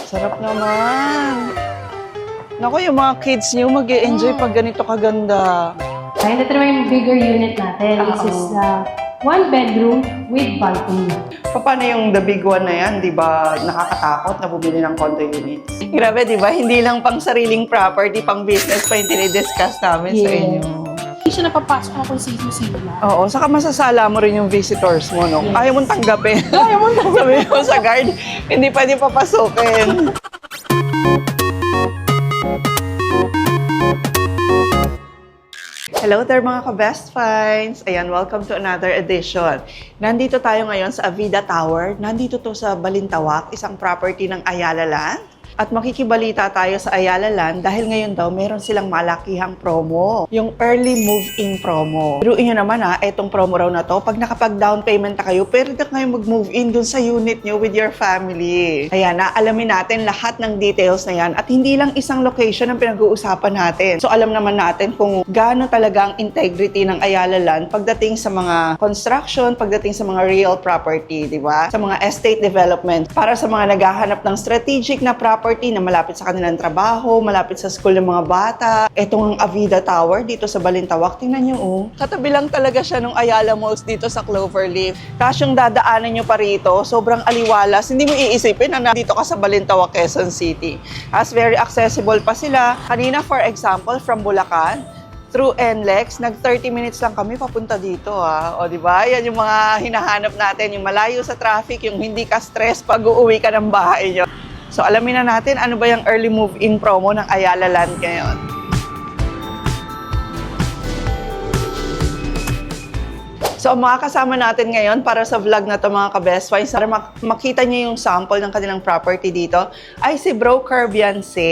Sarap naman. Naku, yung mga kids niyo mag-e-enjoy pag ganito kaganda. Ayun, ito naman yung bigger unit natin. This is one bedroom with balcony. Paano yung the big one na yan? Di ba nakakatakot na bumili ng condo units? Grabe, di ba? Hindi lang pang sariling property, pang business pa yung dinidiscuss namin sa inyo. Hindi siya napapasok na kung sino-sino na. Oo, saka masasala mo rin yung visitors mo, no? Ayaw mong tanggapin. Ayaw mong tanggapin. Sabi mo sa guard, hindi pwede papasukin. Hello there mga ka-best finds! Ayan, welcome to another edition. Nandito tayo ngayon sa Avida Tower. Nandito to sa Balintawak, isang property ng Ayala Land. At makikibalita tayo sa Ayala Land dahil ngayon daw meron silang malakihang promo. Yung early move-in promo. Biruin nyo naman etong promo raw na to, pag nakapag-down payment na kayo, pwede na kayo mag-move in dun sa unit nyo with your family. Ayan, alamin natin lahat ng details na yan. At hindi lang isang location ang pinag-uusapan natin. So alam naman natin kung gaano talaga ang integrity ng Ayala Land pagdating sa mga construction, pagdating sa mga real property, di ba? Sa mga estate development. Para sa mga naghahanap ng strategic na property na malapit sa kanilang trabaho, malapit sa school ng mga bata. Etong ang Avida Tower dito sa Balintawak. Tingnan nyo, oh. Katabi lang talaga siya nung Ayala Malls dito sa Cloverleaf. Tapos yung dadaanan nyo pa rito, sobrang aliwalas. Hindi mo iisipin na nandito ka sa Balintawak, Quezon City. As very accessible pa sila. Kanina, for example, from Bulacan, through NLEX, nag 30 minutes lang kami papunta dito, O, di ba? Yan yung mga hinahanap natin, yung malayo sa traffic, yung hindi ka stress pag uuwi ka ng bahay nyo. So, alamin na natin ano ba yung early move-in promo ng Ayala Land ngayon. So, mga kasama natin ngayon para sa vlog na to mga ka-best finds, para makita niyo yung sample ng kanilang property dito, ay si Broker Beyonce.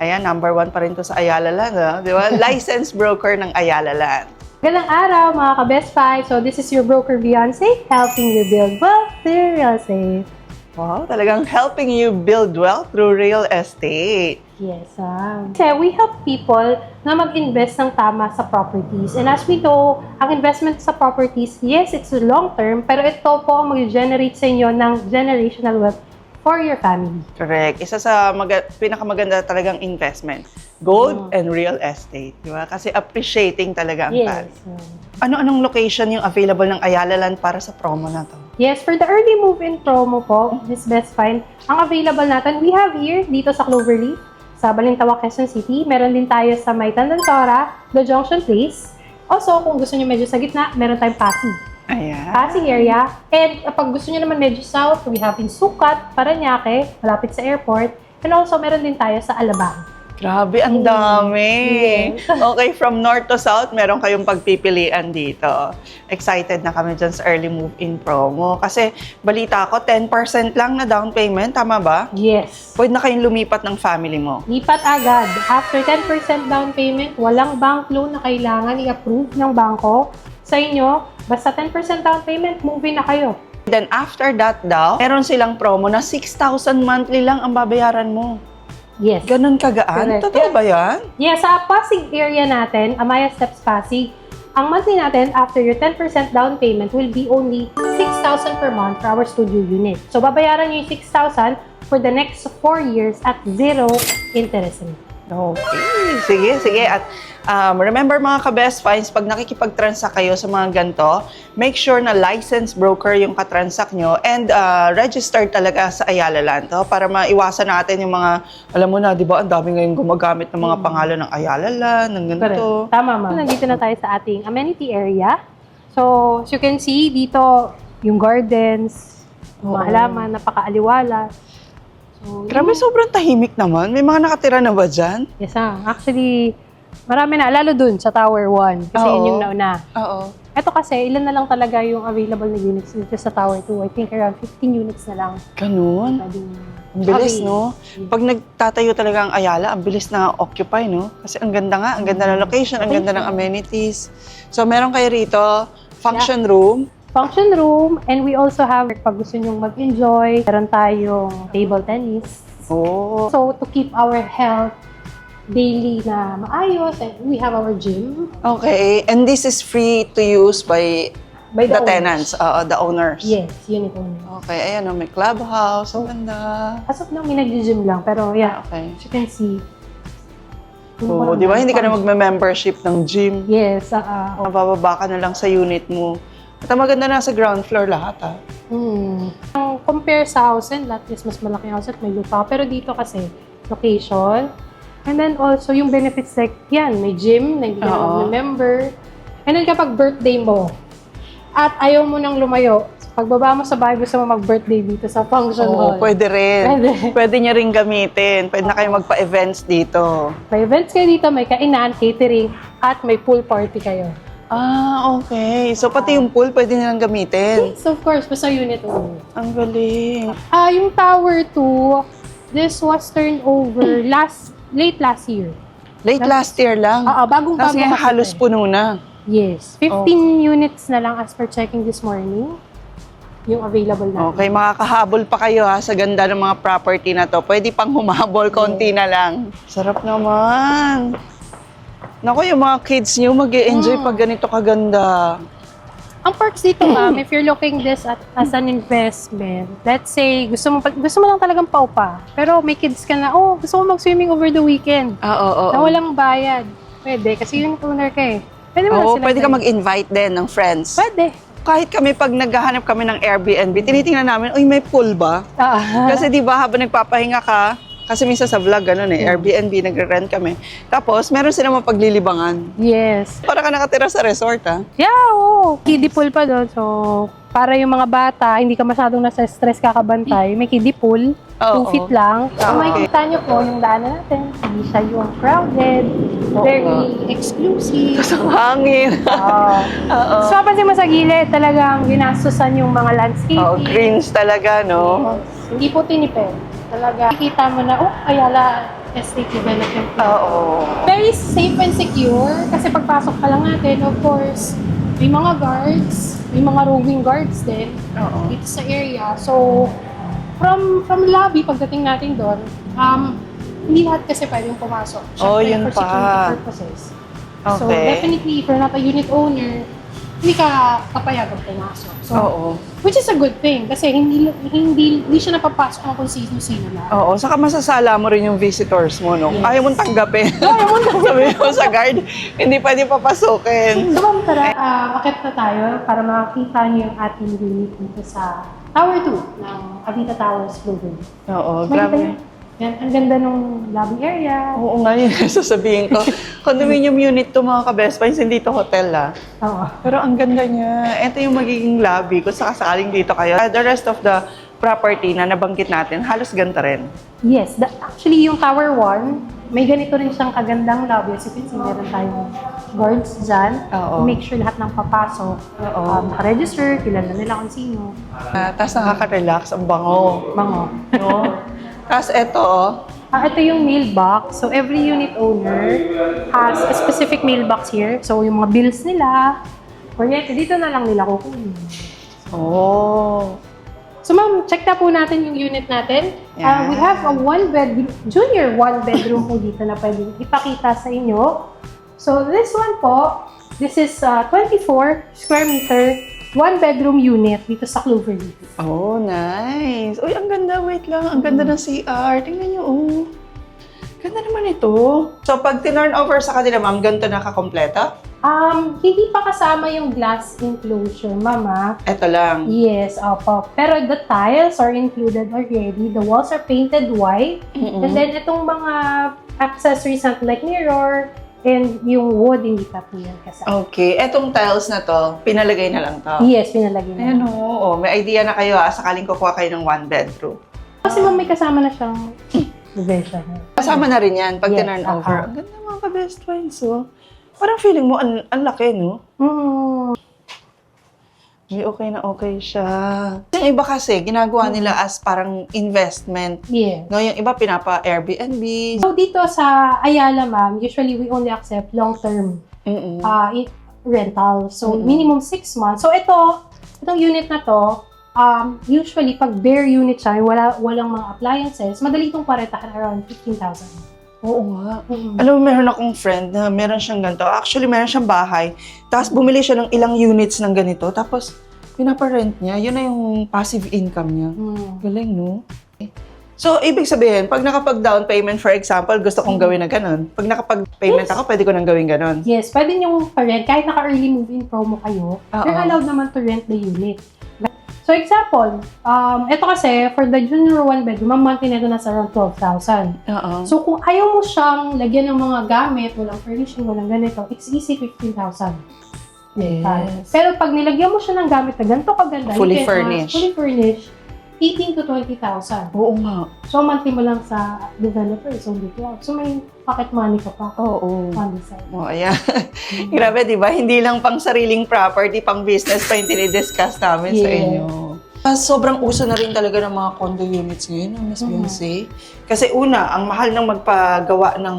Ayan, number 1 pa rin to sa Ayala Land, di ba? Licensed broker ng Ayala Land. Magandang araw mga ka-best five. So this is your Broker Beyonce, helping you build wealth through real estate. Wow, talagang helping you build wealth through real estate. Yes, kasi we help people na mag-invest ng tama sa properties. And as we know, ang investment sa properties, yes, it's long-term, pero ito po ang mag-generate sa inyo ng generational wealth for your family. Correct. Isa sa pinakamaganda talagang investment, gold and real estate. Di ba? Kasi appreciating talaga ang value. Ano-anong location yung available ng Ayala Land para sa promo na to? Yes, for the early move-in promo po, this best find, ang available natin, we have here dito sa Cloverleaf, sa Balintawak, Quezon City. Meron din tayo sa May Tandantora, The Junction Place. Also, kung gusto nyo medyo sa gitna, meron tayong Pasig. Ayan. Pasig area. And kapag gusto nyo naman medyo south, we have in Sucat, Parañaque, malapit sa airport. And also, meron din tayo sa Alabang. Grabe, ang dami. Okay, from north to south, meron kayong pagpipilian dito. Excited na kami dyan sa early move-in promo. Kasi balita ko, 10% lang na down payment. Tama ba? Yes. Pwede na kayong lumipat ng family mo. Lipat agad. After 10% down payment, walang bank loan na kailangan i-approve ng bangko sa inyo. Basta 10% down payment, move-in na kayo. Then after that daw, meron silang promo na 6,000 monthly lang ang babayaran mo. Yes. Ganun kagaan? Correct. Totoo ba yan? Yeah, sa Pasig area natin, Amaya Steps Pasig, ang monthly natin after your 10% down payment will be only 6,000 per month for our studio unit. So, babayaran nyo yung 6,000 for the next 4 years at 0 interest rate. Okay. Sige. At remember mga ka-best finds, pag nakikipag-transact kayo sa mga ganito, make sure na licensed broker yung katransact nyo and registered talaga sa Ayala Land para maiwasan natin yung mga, alam mo na, di ba, ang dami ngayon gumagamit ng mga pangalan ng Ayala Land, ng ganito. Correct. Tama, ma'am. Nandito na tayo sa ating amenity area. So, as you can see, dito yung gardens, mga halaman, napakaaliwala. So, Grabe, sobrang tahimik naman. May mga nakatira na ba dyan? Yes, actually, marami na. Lalo dun sa Tower 1. Kasi yun yung nauna. Oo. Ito kasi, ilan na lang talaga yung available na units dito sa Tower 2. I think around 15 units na lang. Ganun? Ang bilis, no? Pag nagtatayo talaga ang Ayala, ang bilis na occupy, no? Kasi ang ganda nga, ang ganda ng location, ang ganda ng amenities. So, meron kayo rito, function room. Function room, and we also have, pag gusto nyong mag-enjoy, meron tayong table tennis. Oh. So, to keep our health daily na maayos, and we have our gym. Okay, and this is free to use by by the owners. tenants, the owners. Yes, unit owner. Okay, ayan o, may clubhouse. Ang ganda. As of now, may nag-gym lang. Pero yeah, Okay. as you can see. Oo, di ba? Hindi ka na magme-membership ng gym. Yes, Mabababa ka na lang sa unit mo. At ang maganda na sa ground floor lahat, ha? Ang compare sa house and lot is mas malaking house at may lupa. Pero dito kasi, location. And then also, yung benefits like, yan, may gym, may member. And then kapag birthday mo, at ayaw mo nang lumayo, pagbaba mo sa bahay, gusto mo mag-birthday dito sa function hall. Pwede rin. Pwede. Pwede niya rin gamitin. Pwede na kayo magpa-events dito. May events kayo dito, may kainan, catering, at may pool party kayo. Okay. So, pati yung pool, pwede nilang gamitin. Yes, of course, basta unit only. Ang galing. Yung Tower 2, this was turned over late last year. Late last year lang. Bagong-bago. Tapos ngayon halos puno na. Yes. 15 units na lang as per checking this morning. Yung available na. Okay, makakahabol pa kayo ha sa ganda ng mga property na to. Pwede pang humabol, konti na lang. Sarap naman. Naku, yung mga kids nyo mag-e-enjoy pag ganito kaganda. Ang perks dito, ma'am, if you're looking this as an investment, let's say, gusto mo lang talagang paupa, pero may kids ka na, gusto mo mag-swimming over the weekend. Oo. Na walang bayad. Pwede, kasi unit owner ka eh. Pwede mo lang sila. Pwede ka mag-invite din ng friends. Pwede. Kahit kami pag naghahanap kami ng Airbnb, tinitingnan namin, uy, may pool ba? Kasi di ba habang nagpapahinga ka, kasi minsan sa vlog, ganun Airbnb, nagre-rent kami. Tapos, meron silang mapaglilibangan. Yes. Para ka nakatira sa resort, ha? Yeah, oo. Kiddie pool pa doon. So, para yung mga bata, hindi ka masyadong nasa stress kakabantay, may kiddie pool, 2 feet lang. So, makikita nyo po yung daanan natin. Hindi siya yung crowded, very exclusive. Sa hangin. So, mapansin mo sa gilid, talagang ginastusan yung mga landscaping. Greens talaga, no? Hindi po tinipid. Talaga, makikita mo na, Ayala Estate Development. Very safe and secure kasi pagpasok pa lang natin, of course, may mga guards, may mga roving guards din dito sa area. So, from lobby, pagdating natin doon, hindi lahat kasi pwedeng pumasok. Syempre, yun for pa. security purposes. So, Okay. definitely, if you're not a unit owner, hindi ka papayagang pumasok. So, which is a good thing kasi hindi siya napapasok ng kung sino-sino na. Saka masasala mo rin yung visitors mo, no? Ayaw mong tanggapin. Sabi mo sa guard, hindi pwede papasukin. So, ma'am, tara, akit na tayo para makakita niyo yung ating unit dito sa Tower 2 ng Avita Towers Global. Grabe. Yan, ang ganda nung lobby area. Oo nga yun, sasabihin ko. Condominium unit to mga ka-best friends, hindi to hotel Pero ang ganda niya. Ito yung magiging lobby kung sakasakaling dito kayo. The rest of the property na nabanggit natin, halos ganda rin. Yes, actually yung Tower 1, may ganito rin siyang kagandang lobby. As you can see, meron tayong guards dyan. Make sure lahat ng papasok. Naka-register, kilala nila kung sino. Tapos nakaka-relax, ang bango. No? Tapos ito, ito yung mailbox. So, every unit owner has a specific mailbox here. So, yung mga bills nila, kunyari, dito na lang nila kukunin. So, ma'am, check na po natin yung unit natin. We have a junior one bedroom po dito na pwedeng ipakita sa inyo. So, this one po, this is 24 square meter, 1 bedroom unit dito sa Cloverleaf. Nice. Uy, ang ganda. Wait lang. Ang ganda ng CR. Tingnan nyo, Ganda naman ito. So, pag tinurn over sa kanila, ma'am, ganito nakakompleta? Hindi pa kasama yung glass enclosure, mama. Ito lang. Yes, opo. Pero the tiles are included already. The walls are painted white. And then, itong mga accessories like mirror, and yung wood, hindi pa po yan kasama. Okay. Etong tiles na to, pinalagay na lang to? Yes, pinalagay na. Ayan may idea na kayo sakaling kukuha kayo ng 1 bedroom. Kasi ma'am, may kasama na siyang division. Kasama na rin yan pag tinurn Yes, over. Ang ganda mga ka-best friends, Parang feeling mo, ang laki, no? May okay siya. Yung iba kasi, ginagawa nila as parang investment. Yes. No, yung iba pinapa-Airbnb. So, dito sa Ayala, ma'am, usually we only accept long-term rental. So, minimum 6 months. So, itong unit na to, usually, pag bare unit siya, walang mga appliances, madali itong parentahan around 15,000. Oo nga. Mm. Alam mo, meron akong friend na meron siyang ganito. Actually, meron siyang bahay. Tapos bumili siya ng ilang units ng ganito. Tapos pinaparent niya. Yun na yung passive income niya. Galing, no? So, ibig sabihin, pag nakapag-down payment, for example, gusto kong gawin na ganun. Pag nakapag-payment ako, pwede ko nang gawin ganun. Yes, pwede nyo pa-rent. Kahit naka-early move-in promo kayo, Oo. you're allowed naman to rent the unit. So, example, ito kasi, for the junior one bedroom, ang monthly nito nasa around 12,000. Oo. So, kung ayaw mo siyang lagyan ng mga gamit, walang furnishing, walang ganito, it's easy 15,000. Yes. Pero pag nilagyan mo siya ng gamit na ganito kaganda, Fully you can, furnished. fully furnished, 18 to 20,000. Oo nga. So, monthly mo lang sa developer is only 12. So, may pocket money ka pa Oo. on the side. Oh, ayan. Grabe, di ba? Hindi lang pang sariling property, pang business pa yung dinidiscuss namin sa Yeah. inyo. Sobrang uso na rin talaga ng mga condo units ngayon, no, Miss Beyonce. Kasi una, ang mahal ng magpagawa ng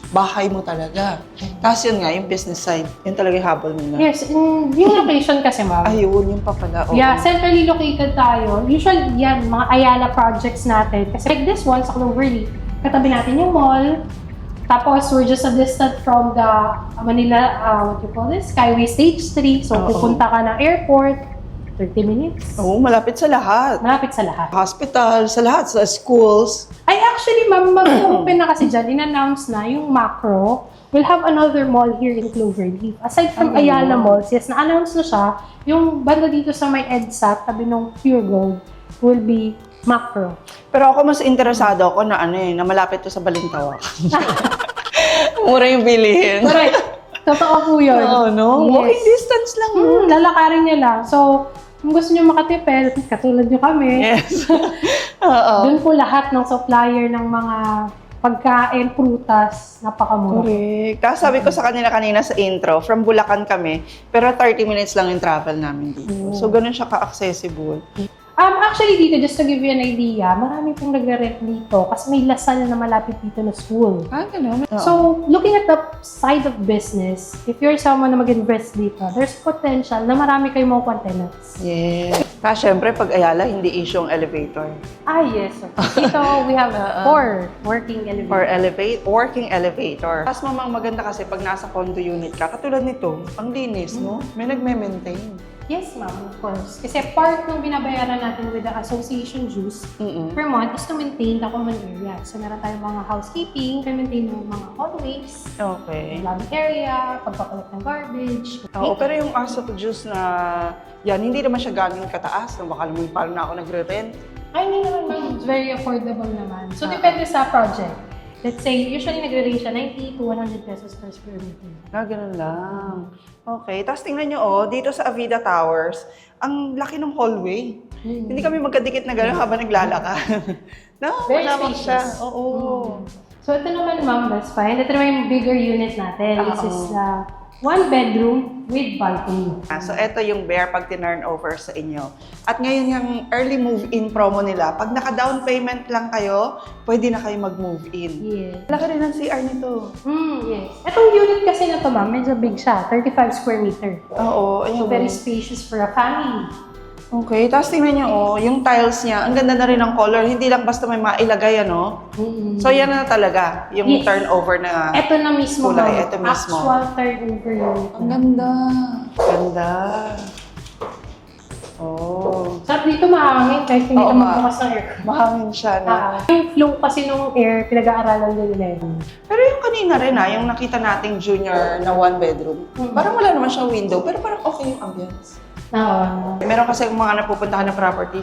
bahay mo talaga. Tapos yun nga, yung business side, yun talaga yung habol nila. Yes, yung location kasi, ma'am. Ayun, yung pa pala. Oo. Yeah, centrally located tayo. Usually, yan, mga Ayala projects natin. Kasi like this one, sa Cloverleaf, katabi natin yung mall. Tapos, we're just a distance from the Manila, what you call this? Skyway Stage 3. So, Oo. pupunta ka ng airport, 30 minutes. Oo, malapit sa lahat. Malapit sa lahat. Hospital, sa lahat, sa schools. Ay, actually, ma'am, mag-open na kasi dyan. In-announce na yung Macro will have another mall here in Cloverleaf. Aside from Ano Ayala yun? Malls, yes, na-announce na siya. Yung banda dito sa may EDSA, tabi ng Pure Gold, will be Macro. Pero ako mas interesado ako na na malapit to sa Balintawak. Mura yung bilihin. Correct. Totoo po yun. Oo, no? Yes. Walking distance lang. Lalakarin niya lang. So, kung gusto niyo makatipid, katulad niyo kami, Yes. Oo. doon po lahat ng supplier ng mga pagkain, prutas, napakamura. Correct. Tapos sabi ko sa kanila kanina sa intro, from Bulacan kami, pero 30 minutes lang yung travel namin dito. So, ganun siya ka-accessible. Actually dito, just to give you an idea, marami pong nagre-rent dito kasi may Lasal na malapit dito na school. Ganun. So, looking at the side of business, if you're someone na mag-invest dito, there's potential na marami kayong makukuha tenants. Yeah. Tapos syempre, pag Ayala, hindi issue ang elevator. Yes. Dito, we have 4 working elevators. Working elevator. Tapos mamang maganda kasi pag nasa condo unit ka, katulad nito, ang linis, no? May nagme-maintain. Yes, ma'am, of course. Kasi part ng binabayaran natin with the association dues per month is to maintain the common area. So, meron tayong mga housekeeping, to maintain yung mga hallways, Okay. yung lobby area, pagpapalit ng garbage. Oo, pero yung aso juice na yan, hindi naman siya ganun kataas. No? Baka naman parang na ako nagre-rent. Ay, hindi naman, ma'am. It's very affordable naman. So, depende sa project. Let's say, usually nagre-range siya 90 to 100 pesos per square meter. Ganun lang. Okay. Tapos tingnan nyo, dito sa Avida Towers, ang laki ng hallway. Hindi kami magkadikit na gano'n habang naglalakad. No, Very malawak siya. spacious. Oo. So, ito naman, ma'am, that's fine. Ito naman yung bigger unit natin. This is 1 bedroom with balcony. So, ito yung bear pag tinurn over sa inyo. At ngayon yung early move-in promo nila, pag naka-down payment lang kayo, pwede na kayo mag-move in. Yes. Laki rin ang CR nito. Yes. Itong unit kasi na to, ma'am, medyo big siya. 35 square meter. Oo, So, ayun. very spacious for a family. Okay, tapos tingnan nyo, yung tiles niya, ang ganda na rin ng color. Hindi lang basta may mailagay, ano? So, yan na talaga, yung Yes. turnover na... Ito na mismo, Kulay, ma'am. ito mismo. Actual turnover unit. Ang ganda. Ganda. Oh. Sarap dito mahangin kahit hindi Oo ka nga. magbukas ng aircon. Mahangin siya, no? Yung flow kasi nung air, pinag-aaralan din nila yun. Pero yung kanina rin, yung nakita nating junior na 1 bedroom, parang wala naman siyang window, pero parang okay yung ambience. Oo. Meron kasi mga napupuntahan na property,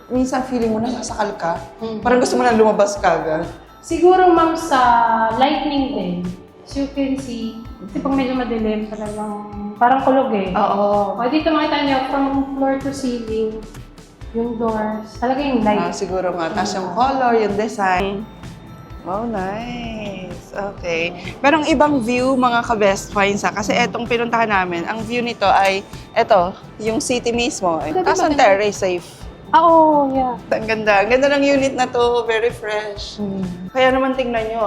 minsan feeling mo na nasakal ka. Parang gusto mo na lumabas ka agad. Siguro, ma'am, sa lightning din, as you can see, kasi pag medyo madilim, talagang parang kulog eh. Oo. O, dito makita niyo, from floor to ceiling, yung doors, talaga yung light. Siguro nga. Tapos yung color, yung design. Wow, nice. Okay. Merong ibang view, mga ka-best finds kasi etong pinuntahan namin, ang view nito ay, eto, yung city mismo. Tapos ang terrace safe. Oo, yeah. Ang ganda. Ang ganda ng unit na to. Very fresh. Kaya naman tingnan nyo,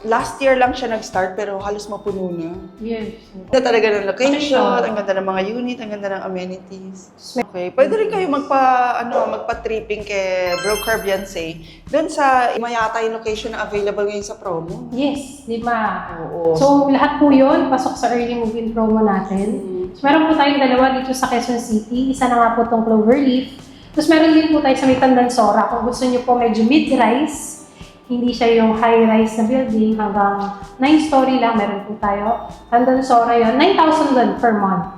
last year lang siya nag-start pero halos mapuno na. Yes. Ang ganda talaga ng location, Okay. ang ganda ng mga unit, ang ganda ng amenities. Okay. Pwede rin kayo magpa-tripping kay Broker Beyonce. Doon sa Imayatay location na available ngayon sa promo. Yes, 5. Oo. So, lahat po yun, pasok sa early move-in promo natin. So, meron po tayong dalawa dito sa Quezon City. Isa na nga po itong Cloverleaf. Tapos meron din po tayo sa may Tandansora. Kung gusto niyo po medyo mid-rise, hindi siya yung high-rise na building, hanggang 9-story lang meron po tayo. Tandansora yun, 9,000 doon per month.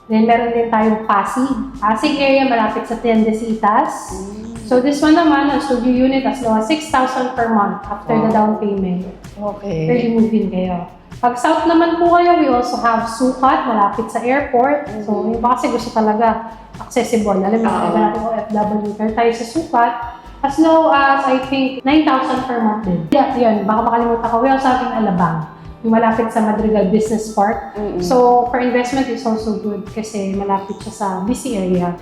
Then meron din tayong Pasig. Pasig area, malapit sa Tiendesitas. So this one naman, ang studio unit, as low as 6,000 per month after the down payment. Okay. Early move-in kayo. Pag south naman po kayo, we also have Sukat, malapit sa airport. So, yung ba kasi gusto talaga accessible. Alam mo, iba natin OFW. Pero tayo sa Sukat, as low as, I think, 9,000 per month din. Yeah, yun. Baka makalimutan ko. We also have in Alabang, yung malapit sa Madrigal Business Park. So, for investment, it's also good kasi malapit siya sa busy area.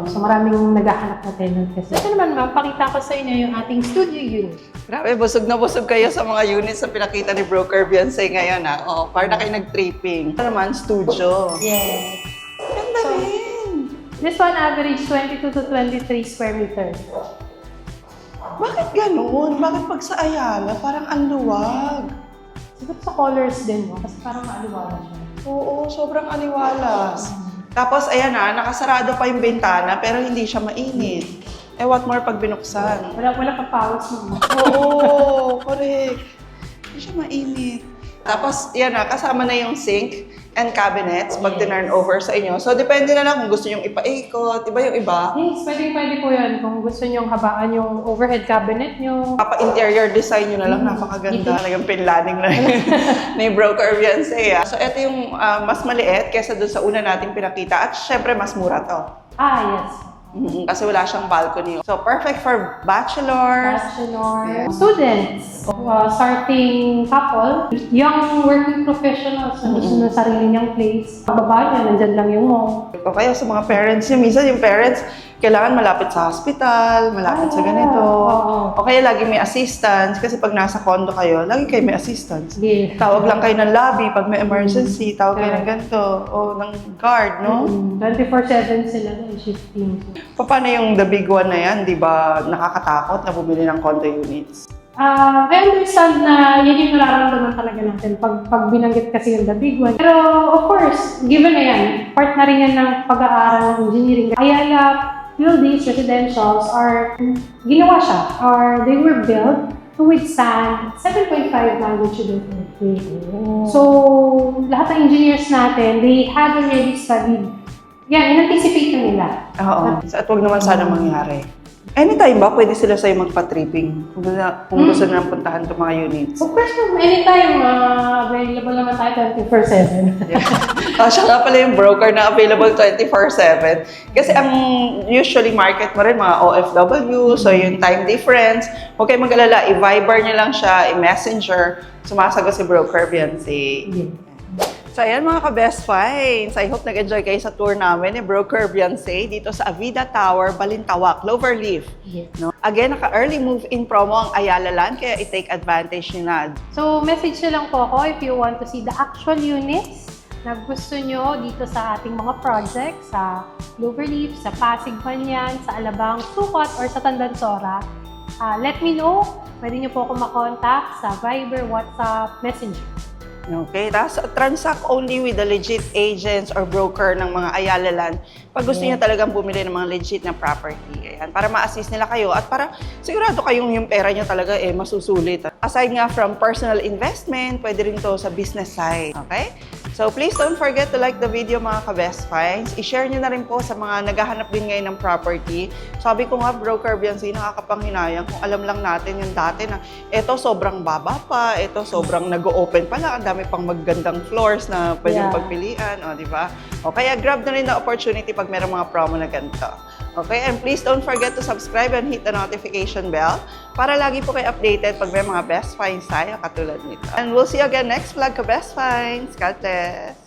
So, maraming naghahanap na tenant kasi. Ito naman, ma'am, pakita ko sa inyo yung ating studio unit. Grabe, busog na busog kayo sa mga units na pinakita ni Broker Beyonce ngayon, ha? Oh, para na kayo nag-tripping. Ito naman, studio. Yes. Ganda rin. This one average 22 to 23 square meter. Bakit ganun? Bakit pag sa Ayala, parang ang luwag? Siguro sa colors din, no? Kasi parang maaliwala siya. Oo, sobrang aliwalas. Tapos, ayan na, nakasarado pa yung bintana, pero hindi siya mainit. Eh, what more pag binuksan? Wala pa pawis mo. Oo, correct. Hindi siya mainit. Tapos, yan na, kasama na yung sink and cabinets pag tinurn over sa inyo. So, depende na lang kung gusto nyong ipaikot. Diba yung iba? Yes, pwede po yan. Kung gusto nyong habaan yung overhead cabinet nyo. Papa-interior design nyo na lang, napakaganda. Talagang pinlaning na ni Broker Beyonce. So, ito yung mas maliit kesa dun sa una nating pinakita. At syempre, mas mura to. Yes. Kasi wala siyang balcony. So, perfect for bachelors. Bachelor. Students. Starting couple. Young working professionals na gusto ng sarili niyang place. Baba niya, nandyan lang yung mall. O kaya sa mga parents niyo, minsan yung parents, kailangan malapit sa hospital, malapit sa ganito. O kaya lagi may assistance, kasi pag nasa condo kayo, lagi kayo may assistance. Yeah. Tawag lang kayo ng lobby pag may emergency, tawag kayo ng ganito, o ng guard, no? 24/7 sila na shifting. Paano yung the big one na yan, di ba nakakatakot na bumili ng condo units? I understand na yan yung nararamdaman talaga natin pag binanggit kasi yung the big one. Pero of course, given na yan, part na rin yan ng pag-aaral ng engineering. Ayala buildings, residentials, ginawa siya, or they were built to withstand 7.5 magnitude of earthquake. So, lahat ng engineers natin, they had already studied. Yan, in-anticipate na nila. Oo. At huwag naman sana mangyari. Anytime ba pwede sila sa'yo magpa-tripping? Kung gusto na puntahan itong mga units? Of course, anytime, available naman tayo 24/7. Siya nga pala yung broker na available 24/7. Kasi ang usually market mo rin mga OFW, so yung time difference, huwag kayong mag-alala, i-Viber niya lang siya, i-Messenger, sumasagot si Broker Beyonce. So ayan mga ka-best finds, I hope nag-enjoy kayo sa tour namin ni Broker Beyonce dito sa Avida Tower, Balintawak, Cloverleaf. Yes. No? Again, naka-early move-in promo ang Ayala Land, kaya i-take advantage nyo na. So, message nyo lang po ako if you want to see the actual units na gusto nyo dito sa ating mga projects, sa Cloverleaf, sa Pasig Banyan, sa Alabang, Sukat, or sa Tandansora. Let me know. Pwede nyo po ako makontak sa Viber, WhatsApp, Messenger. Okay, tapos transact only with the legit agents or broker ng mga Ayala Land pag gusto niya talagang bumili ng mga legit na property. Ayan, para ma-assist nila kayo at para sigurado kayong yung pera niyo talaga masusulit. Aside nga from personal investment, pwede rin to sa business side. Okay? So please don't forget to like the video mga ka-best finds. I-share niyo na rin po sa mga naghahanap din ngayon ng property. Sabi ko nga, Broker Beyonce, nakakapanghinayang kung alam lang natin yung dati na eto sobrang baba pa, eto sobrang nag-open pa lang, ang dami pang magandang floors na pwedeng pagpilian, o di ba? O kaya grab na rin na opportunity pag merong mga promo na ganito. Okay, and please don't forget to subscribe and hit the notification bell para lagi po kayo updated pag may mga best finds tayo katulad nito. And we'll see you again next vlog ka Best Finds. God bless!